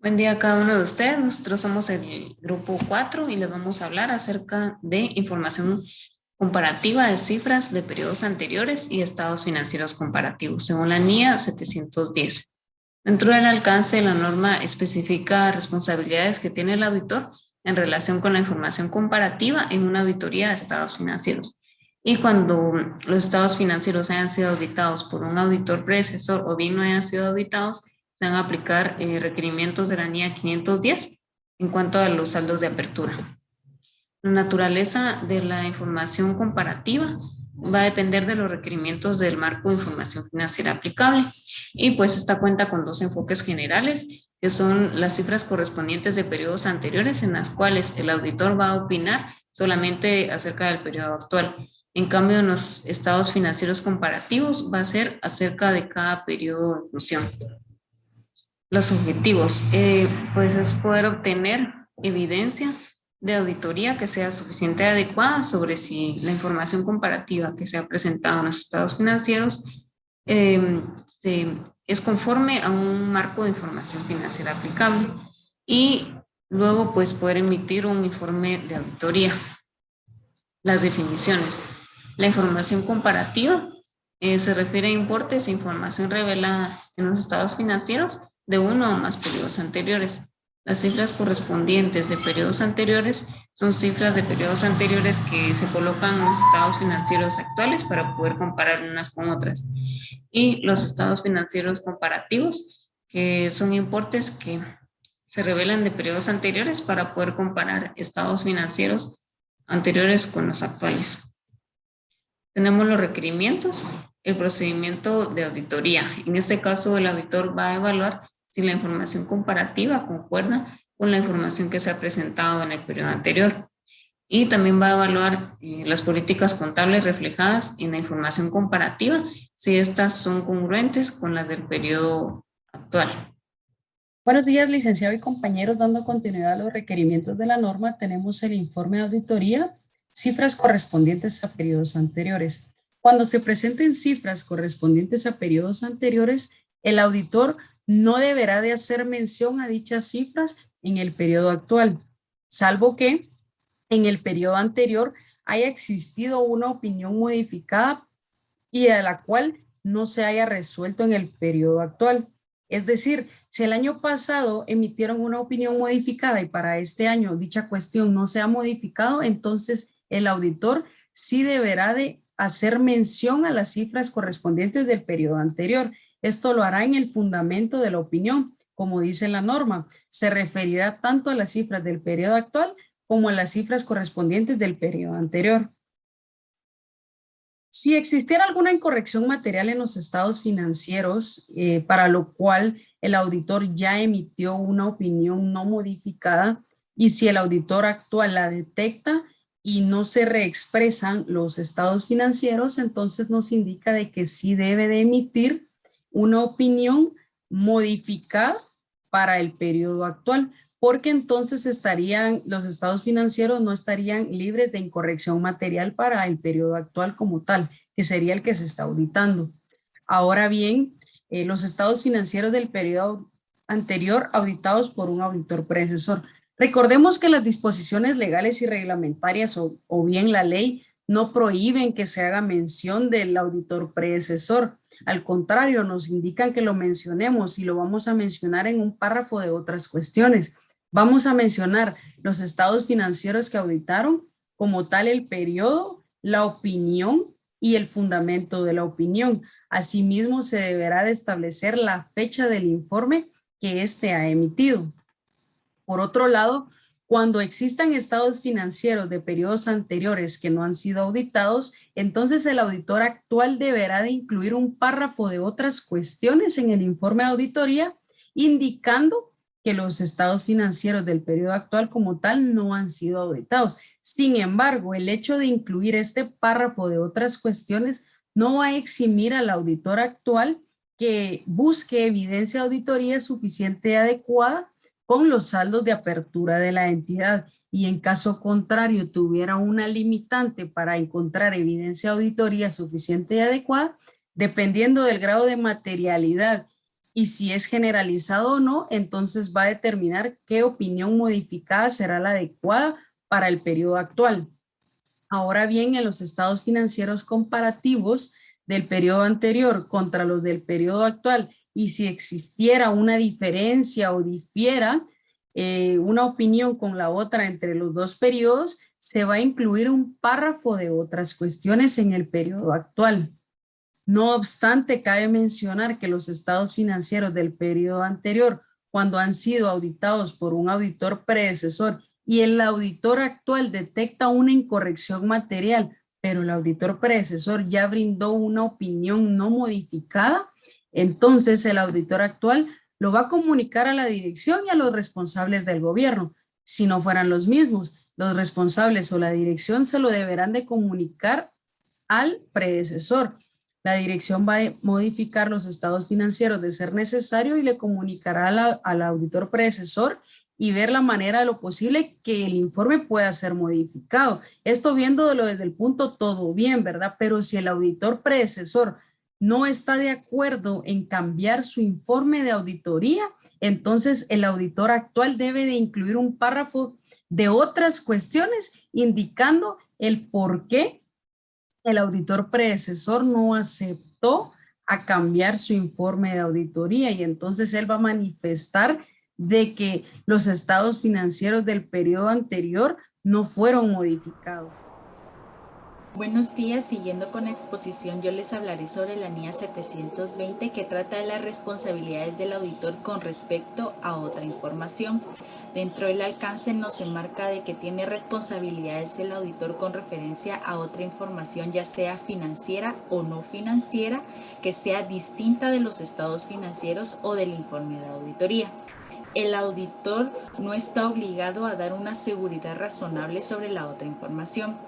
Buen día a cada uno de ustedes. Nosotros somos el grupo 4 y les vamos a hablar acerca de información comparativa de cifras de periodos anteriores y estados financieros comparativos, según la NIA 710. Dentro del alcance de la norma especifica responsabilidades que tiene el auditor en relación con la información comparativa en una auditoría de estados financieros. Y cuando los estados financieros hayan sido auditados por un auditor predecesor o bien no hayan sido auditados, se van a aplicar requerimientos de la NIA 510 en cuanto a los saldos de apertura. La naturaleza de la información comparativa va a depender de los requerimientos del marco de información financiera aplicable y pues esta cuenta con dos enfoques generales que son las cifras correspondientes de periodos anteriores en las cuales el auditor va a opinar solamente acerca del periodo actual. En cambio, en los estados financieros comparativos va a ser acerca de cada periodo de inclusión. Los objetivos, pues es poder obtener evidencia de auditoría que sea suficiente y adecuada sobre si la información comparativa que se ha presentado en los estados financieros eh, es conforme a un marco de información financiera aplicable y luego pues poder emitir un informe de auditoría. Las definiciones. La información comparativa se refiere a importes e información revelada en los estados financieros de uno o más periodos anteriores. Las cifras correspondientes de periodos anteriores son cifras de periodos anteriores que se colocan en los estados financieros actuales para poder comparar unas con otras. Y los estados financieros comparativos, que son importes que se revelan de periodos anteriores para poder comparar estados financieros anteriores con los actuales. Tenemos los requerimientos, el procedimiento de auditoría. En este caso, el auditor va a evaluar si la información comparativa concuerda con la información que se ha presentado en el periodo anterior. Y también va a evaluar las políticas contables reflejadas en la información comparativa, si estas son congruentes con las del periodo actual. Buenos días, licenciado y compañeros. Dando continuidad a los requerimientos de la norma, tenemos el informe de auditoría, cifras correspondientes a periodos anteriores. Cuando se presenten cifras correspondientes a periodos anteriores, el auditor no deberá de hacer mención a dichas cifras en el periodo actual, salvo que en el periodo anterior haya existido una opinión modificada y de la cual no se haya resuelto en el periodo actual. Es decir, si el año pasado emitieron una opinión modificada y para este año dicha cuestión no se ha modificado, entonces el auditor sí deberá de hacer mención a las cifras correspondientes del periodo anterior. Esto lo hará en el fundamento de la opinión, como dice la norma. Se referirá tanto a las cifras del periodo actual como a las cifras correspondientes del periodo anterior. Si existiera alguna incorrección material en los estados financieros, para lo cual el auditor ya emitió una opinión no modificada, y si el auditor actual la detecta y no se reexpresan los estados financieros, entonces nos indica de que sí debe de emitir una opinión modificada para el periodo actual, porque entonces los estados financieros no estarían libres de incorrección material para el periodo actual como tal, que sería el que se está auditando. Ahora bien, los estados financieros del periodo anterior auditados por un auditor predecesor. Recordemos que las disposiciones legales y reglamentarias o bien la ley no prohíben que se haga mención del auditor predecesor. Al contrario, nos indican que lo mencionemos y lo vamos a mencionar en un párrafo de otras cuestiones. Vamos a mencionar los estados financieros que auditaron, como tal el periodo, la opinión y el fundamento de la opinión. Asimismo, se deberá de establecer la fecha del informe que éste ha emitido. Por otro lado, cuando existan estados financieros de periodos anteriores que no han sido auditados, entonces el auditor actual deberá de incluir un párrafo de otras cuestiones en el informe de auditoría, indicando que los estados financieros del periodo actual como tal no han sido auditados. Sin embargo, el hecho de incluir este párrafo de otras cuestiones no va a eximir al auditor actual que busque evidencia de auditoría suficiente y adecuada con los saldos de apertura de la entidad, y en caso contrario tuviera una limitante para encontrar evidencia de auditoría suficiente y adecuada, dependiendo del grado de materialidad y si es generalizado o no, entonces va a determinar qué opinión modificada será la adecuada para el periodo actual. Ahora bien, en los estados financieros comparativos del periodo anterior contra los del periodo actual, y si existiera una diferencia o difiera una opinión con la otra entre los dos periodos, se va a incluir un párrafo de otras cuestiones en el periodo actual. No obstante, cabe mencionar que los estados financieros del periodo anterior, cuando han sido auditados por un auditor predecesor y el auditor actual detecta una incorrección material, pero el auditor predecesor ya brindó una opinión no modificada, entonces el auditor actual lo va a comunicar a la dirección y a los responsables del gobierno. Si no fueran los mismos, los responsables o la dirección se lo deberán de comunicar al predecesor. La dirección va a modificar los estados financieros de ser necesario y le comunicará al auditor predecesor y ver la manera de lo posible que el informe pueda ser modificado. Esto viéndolo desde el punto todo bien, ¿verdad? Pero si el auditor predecesor no está de acuerdo en cambiar su informe de auditoría, entonces el auditor actual debe de incluir un párrafo de otras cuestiones indicando el por qué el auditor predecesor no aceptó a cambiar su informe de auditoría y entonces él va a manifestar de que los estados financieros del periodo anterior no fueron modificados. Buenos días, siguiendo con la exposición, yo les hablaré sobre la NIA 720 que trata de las responsabilidades del auditor con respecto a otra información. Dentro del alcance nos enmarca de que tiene responsabilidades el auditor con referencia a otra información, ya sea financiera o no financiera, que sea distinta de los estados financieros o del informe de auditoría. El auditor no está obligado a dar una seguridad razonable sobre la otra información.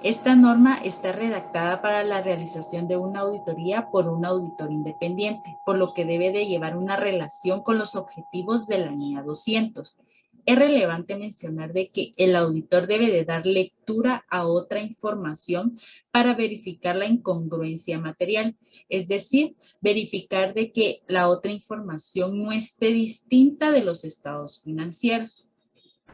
Esta norma está redactada para la realización de una auditoría por un auditor independiente, por lo que debe de llevar una relación con los objetivos de la NIA 200. Es relevante mencionar de que el auditor debe de dar lectura a otra información para verificar la incongruencia material, es decir, verificar de que la otra información no esté distinta de los estados financieros.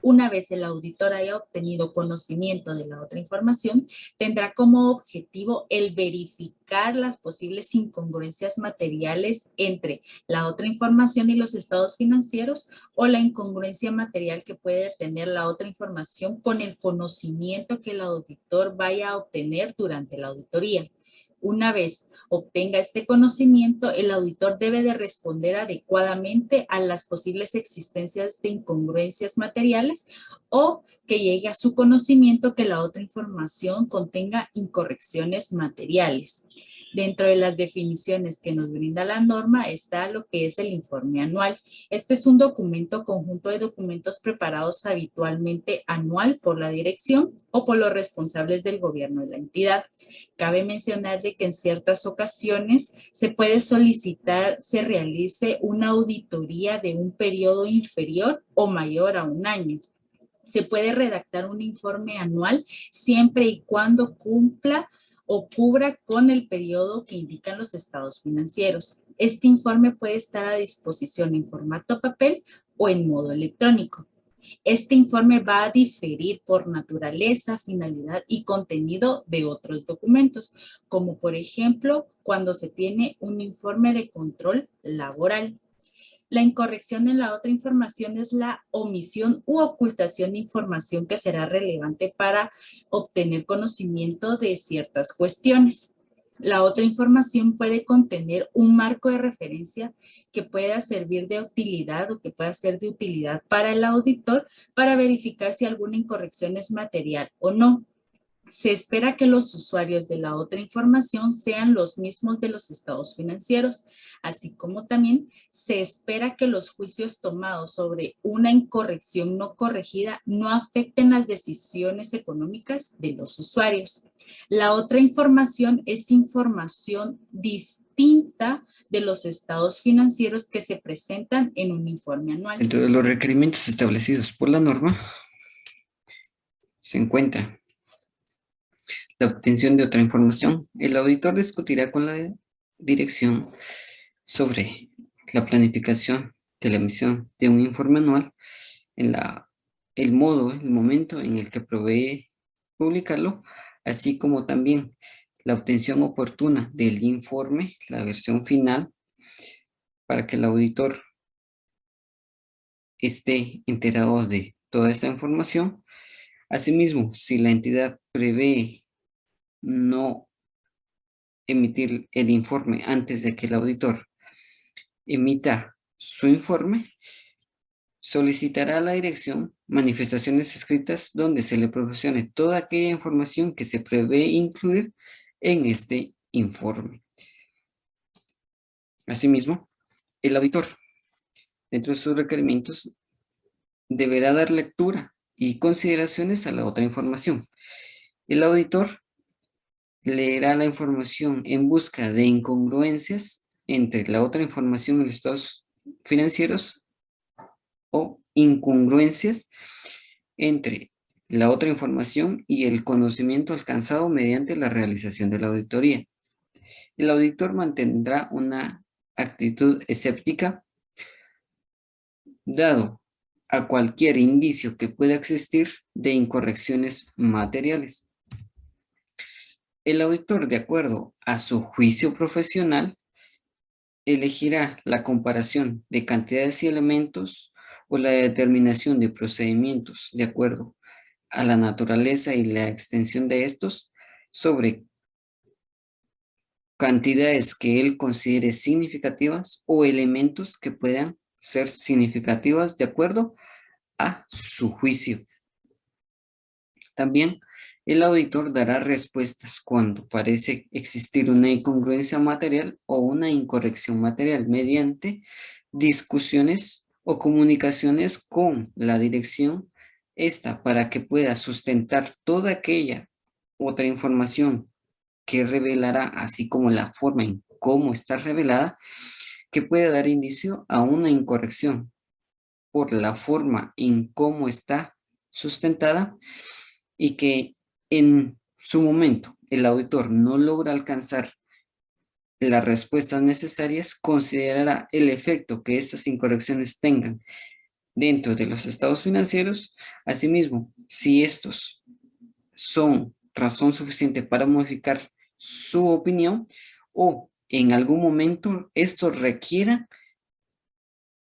Una vez el auditor haya obtenido conocimiento de la otra información, tendrá como objetivo el verificar las posibles incongruencias materiales entre la otra información y los estados financieros o la incongruencia material que puede tener la otra información con el conocimiento que el auditor vaya a obtener durante la auditoría. Una vez obtenga este conocimiento, el auditor debe de responder adecuadamente a las posibles existencias de incongruencias materiales o que llegue a su conocimiento que la otra información contenga incorrecciones materiales. Dentro de las definiciones que nos brinda la norma está lo que es el informe anual. Este es un documento conjunto de documentos preparados habitualmente anual por la dirección o por los responsables del gobierno de la entidad. Cabe mencionar de que en ciertas ocasiones se puede solicitar se realice una auditoría de un periodo inferior o mayor a un año. Se puede redactar un informe anual siempre y cuando cumpla o cubra con el periodo que indican los estados financieros. Este informe puede estar a disposición en formato papel o en modo electrónico. Este informe va a diferir por naturaleza, finalidad y contenido de otros documentos, como por ejemplo cuando se tiene un informe de control laboral. La incorrección en la otra información es la omisión u ocultación de información que será relevante para obtener conocimiento de ciertas cuestiones. La otra información puede contener un marco de referencia que pueda servir de utilidad o que pueda ser de utilidad para el auditor para verificar si alguna incorrección es material o no. Se espera que los usuarios de la otra información sean los mismos de los estados financieros, así como también se espera que los juicios tomados sobre una incorrección no corregida no afecten las decisiones económicas de los usuarios. La otra información es información distinta de los estados financieros que se presentan en un informe anual. Dentro de los requerimientos establecidos por la norma se encuentra la obtención de otra información. El auditor discutirá con la dirección sobre la planificación de la emisión de un informe anual, en el modo, el momento en el que provee publicarlo, así como también la obtención oportuna del informe, la versión final, para que el auditor esté enterado de toda esta información. Asimismo, si la entidad prevé no emitir el informe antes de que el auditor emita su informe, solicitará a la dirección manifestaciones escritas donde se le proporcione toda aquella información que se prevé incluir en este informe. Asimismo, el auditor, dentro de sus requerimientos, deberá dar lectura y consideraciones a la otra información. El auditor leerá la información en busca de incongruencias entre la otra información en los estados financieros o incongruencias entre la otra información y el conocimiento alcanzado mediante la realización de la auditoría. El auditor mantendrá una actitud escéptica dado a cualquier indicio que pueda existir de incorrecciones materiales. El auditor, de acuerdo a su juicio profesional, elegirá la comparación de cantidades y elementos o la determinación de procedimientos de acuerdo a la naturaleza y la extensión de estos sobre cantidades que él considere significativas o elementos que puedan ser significativas de acuerdo a su juicio. También el auditor dará respuestas cuando parece existir una incongruencia material o una incorrección material mediante discusiones o comunicaciones con la dirección, esta para que pueda sustentar toda aquella otra información que revelará, así como la forma en cómo está revelada, que puede dar indicio a una incorrección por la forma en cómo está sustentada y que en su momento el auditor no logra alcanzar las respuestas necesarias, considerará el efecto que estas incorrecciones tengan dentro de los estados financieros. Asimismo, si estos son razón suficiente para modificar su opinión o en algún momento esto requiera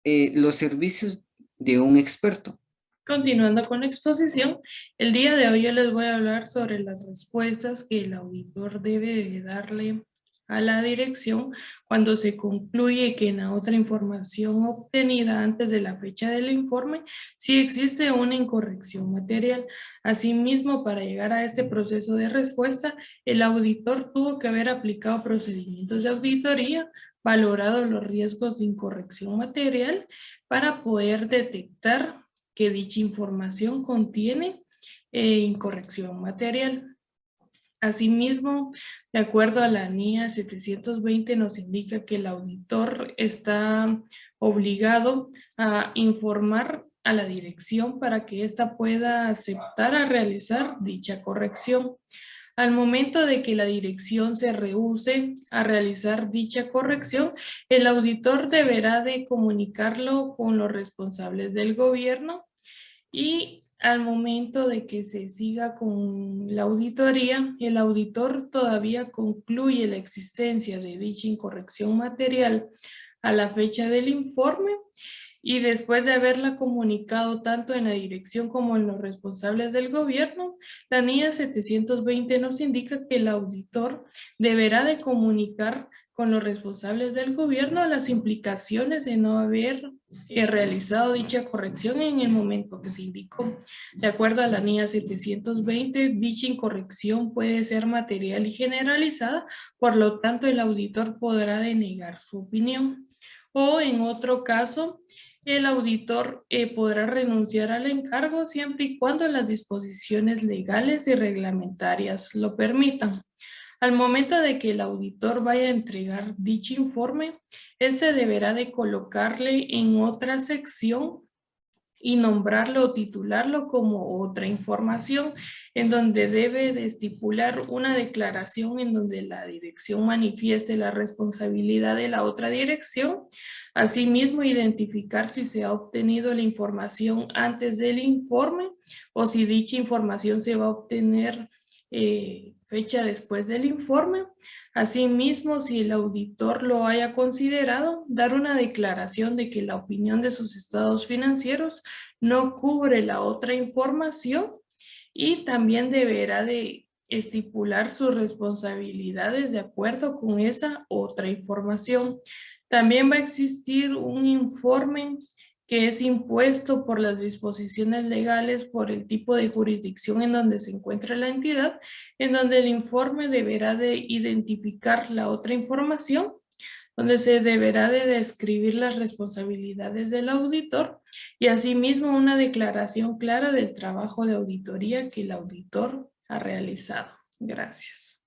los servicios de un experto. Continuando con la exposición, el día de hoy yo les voy a hablar sobre las respuestas que el auditor debe de darle a la dirección cuando se concluye que en la otra información obtenida antes de la fecha del informe sí existe una incorrección material. Asimismo, para llegar a este proceso de respuesta, el auditor tuvo que haber aplicado procedimientos de auditoría, valorado los riesgos de incorrección material para poder detectar que dicha información contiene incorrección material. Asimismo, de acuerdo a la NIA 720, nos indica que el auditor está obligado a informar a la dirección para que ésta pueda aceptar a realizar dicha corrección. Al momento de que la dirección se rehúse a realizar dicha corrección, el auditor deberá de comunicarlo con los responsables del gobierno y al momento de que se siga con la auditoría, el auditor todavía concluye la existencia de dicha incorrección material a la fecha del informe y después de haberla comunicado tanto en la dirección como en los responsables del gobierno, la NIA 720 nos indica que el auditor deberá de comunicar con los responsables del gobierno las implicaciones de no haber realizado dicha corrección en el momento que se indicó. De acuerdo a la NIA 720, dicha incorrección puede ser material y generalizada, por lo tanto el auditor podrá denegar su opinión. O en otro caso, el auditor podrá renunciar al encargo siempre y cuando las disposiciones legales y reglamentarias lo permitan. Al momento de que el auditor vaya a entregar dicho informe, este deberá de colocarle en otra sección y nombrarlo o titularlo como otra información, en donde debe de estipular una declaración en donde la dirección manifieste la responsabilidad de la otra dirección. Asimismo, identificar si se ha obtenido la información antes del informe o si dicha información se va a obtener fecha después del informe. Asimismo, si el auditor lo haya considerado, dar una declaración de que la opinión de sus estados financieros no cubre la otra información y también deberá de estipular sus responsabilidades de acuerdo con esa otra información. También va a existir un informe que es impuesto por las disposiciones legales por el tipo de jurisdicción en donde se encuentra la entidad, en donde el informe deberá de identificar la otra información, donde se deberá de describir las responsabilidades del auditor y asimismo una declaración clara del trabajo de auditoría que el auditor ha realizado. Gracias.